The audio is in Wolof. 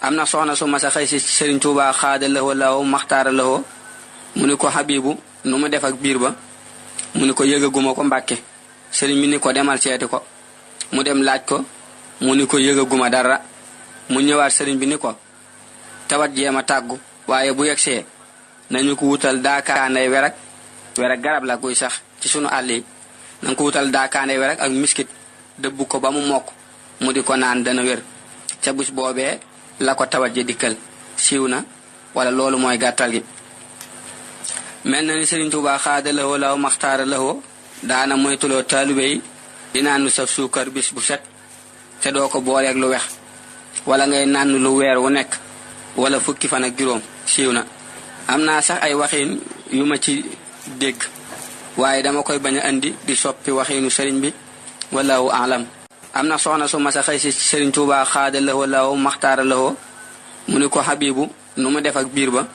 am na soxna su masa xëy si Serigne Touba xaada lahoo law maxtaara lahoo mu ni ko Habibu nu mu def ak biir ba mu ni ko yëgaguma ko Mbàkke. Serigne bi ni ko demal seeti ko mu dem laaj ko mu ni ko yëgaguma dara. mu ñëwaat Serigne bi ni ko tawat jéema tàggu waaye bu yegsee nañu ko wutal daakaanday werak garab la guy sax ci sunu àll yi nañ ko wutal daakaanday werak ak miskit dëbb ko ba mu mokk mu di ko naan dana wér. ca bés boobee la ko tawat ji dikkal siiw na wala loolu mooy gàttal gi. mel na ni Serigne Touba xaada lahoo law maxtaara lahoo daana moytuloo taalibe yi di naan lu saf suukar bis bu set te doo ko booleeg lu wex wala ngay naan lu weer wu nekk wala fukki fan ak juróom siiw na. am naa sax ay waxiin yu ma ci dégg waaye dama koy bañ a andi di soppi waxiinu Serigne bi wallahu aalam. am na soxna su masa xëy si Serigne Touba xaada lahoo law maxtaara lahoo mu ni ko Habibu nu mu def ak biir ba